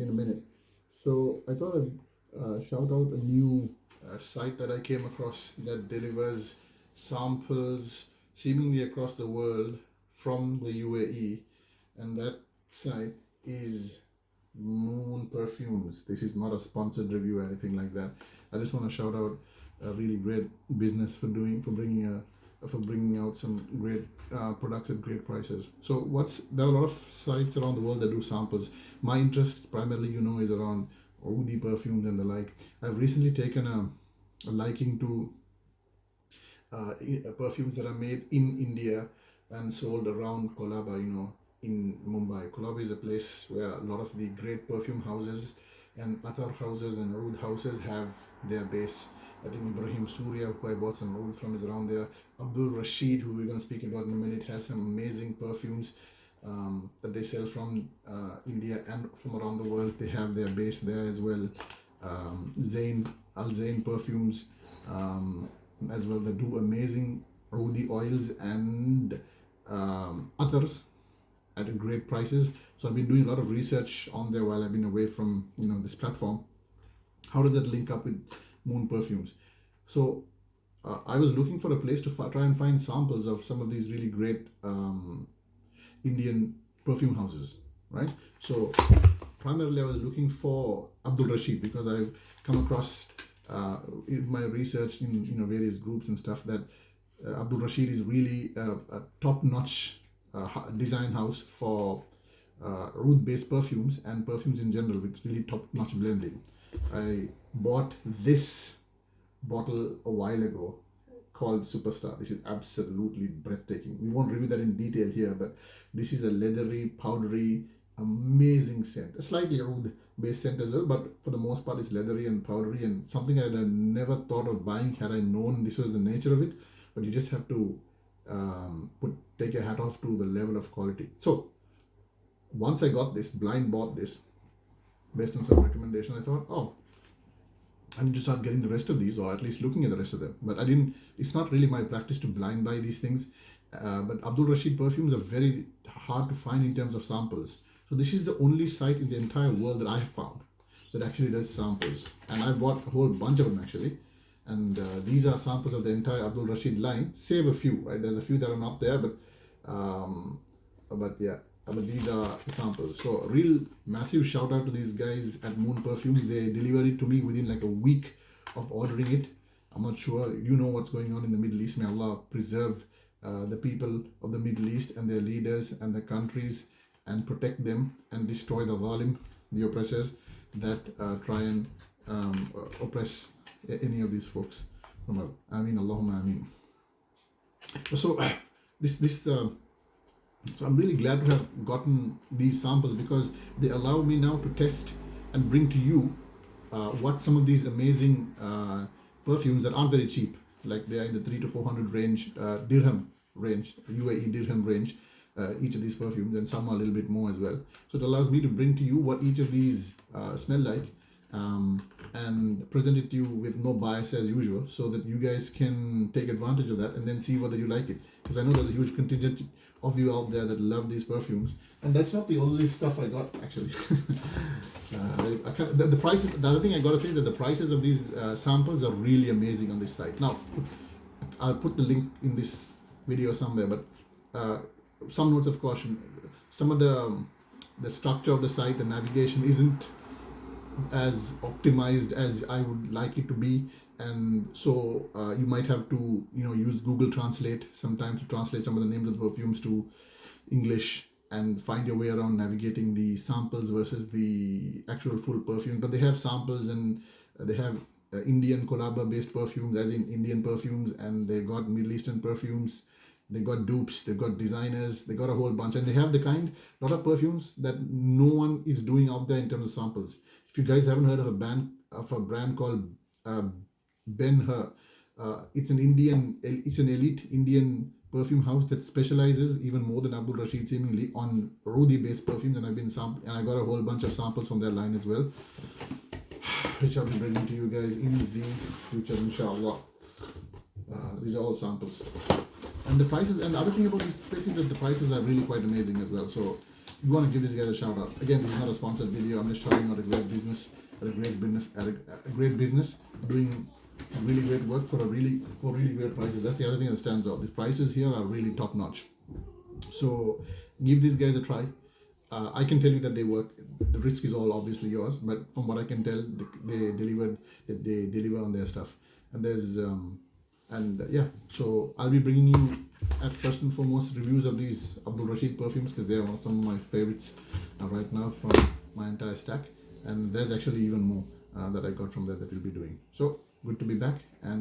in a minute. So I thought I'd shout out a new site that I came across that delivers samples seemingly across the world from the UAE, and that site is Moon Perfumes. This is not a sponsored review or anything like that. I just want to shout out a really great business for bringing out some great products at great prices. So there are a lot of sites around the world that do samples. My interest primarily, is around oudy perfumes and the like. I've recently taken a liking to perfumes that are made in India and sold around Kolaba, in Mumbai. Kolaba is a place where a lot of the great perfume houses and Atar houses and oud houses have their base. I think Ibrahim Surya, who I bought some oud from, is around there. Abdul Rashid, who we're going to speak about in a minute, has some amazing perfumes that they sell from India and from around the world. They have their base there as well. Zain perfumes as well. They do amazing oudy oils and others at great prices. So I've been doing a lot of research on there while I've been away from this platform. How does that link up with Moon Perfumes? So I was looking for a place to try and find samples of some of these really great Indian perfume houses, right? So primarily I was looking for Abdul Rashid because I've come across in my research in various groups and stuff that Abdul Rashid is really a top-notch design house for oud-based perfumes and perfumes in general with really top-notch blending. I bought this bottle a while ago called Superstar. This is absolutely breathtaking. We won't review that in detail here, but this is a leathery, powdery, amazing scent. A slightly oud-based scent as well, but for the most part it's leathery and powdery, and something I had never thought of buying had I known this was the nature of it. But you just have to take your hat off to the level of quality. So once I got this, blind bought this based on some recommendation, I thought, I need to start getting the rest of these, or at least looking at the rest of them. But I didn't. It's not really my practice to blind buy these things. But Abdul Rashid perfumes are very hard to find in terms of samples. So this is the only site in the entire world that I have found that actually does samples, and I bought a whole bunch of them actually. And these are samples of the entire Abdul Rashid line, save a few, right? There's a few that are not there, but these are the samples. So a real massive shout out to these guys at Moon Perfumes. They delivered it to me within like a week of ordering it. I'm not sure you know what's going on in the Middle East. May Allah preserve the people of the Middle East and their leaders and their countries, and protect them and destroy the zalim, the oppressors that try and oppress any of these folks. Ameen, Allahumma ameen. So so I'm really glad to have gotten these samples because they allow me now to test and bring to you what some of these amazing perfumes that aren't very cheap, like they are in the 300 to 400 range, dirham range, UAE dirham range, each of these perfumes, and some are a little bit more as well. So it allows me to bring to you what each of these smell like, and present it to you with no bias as usual, so that you guys can take advantage of that and then see whether you like it. Because I know there's a huge contingent of you out there that love these perfumes, and that's not the only stuff I got actually. The prices. The other thing I gotta say is that the prices of these samples are really amazing on this site. Now, I'll put the link in this video somewhere, but some notes of caution. Some of the structure of the site, the navigation isn't as optimized as I would like it to be, and so you might have to use Google Translate sometimes to translate some of the names of the perfumes to English and find your way around navigating the samples versus the actual full perfume. But they have samples, and they have Indian Kolaba based perfumes, as in Indian perfumes, and they got Middle Eastern perfumes, they got dupes, they've got designers, they got a whole bunch, and they have the lot of perfumes that no one is doing out there in terms of samples. If you guys haven't heard of a brand called Ben Hur, it's an elite Indian perfume house that specializes even more than Abdul Rashid seemingly on oudy based perfumes, and and I got a whole bunch of samples from their line as well, which I'll be bringing to you guys in the future, inshallah. These are all samples, and the prices. And the other thing about this place is that the prices are really quite amazing as well. So you want to give these guys a shout out. Again, this is not a sponsored video. I'm just shouting out a great business, a great business doing really great work for really great prices. That's the other thing that stands out. The prices here are really top notch. So give these guys a try. I can tell you that they work. The risk is all obviously yours, but from what I can tell, they deliver on their stuff. And there's yeah. So I'll be bringing you at first and foremost reviews of these Abdul Rashid perfumes because they are some of my favorites right now from my entire stack. And there's actually even more that I got from there that we'll be doing. So good to be back. And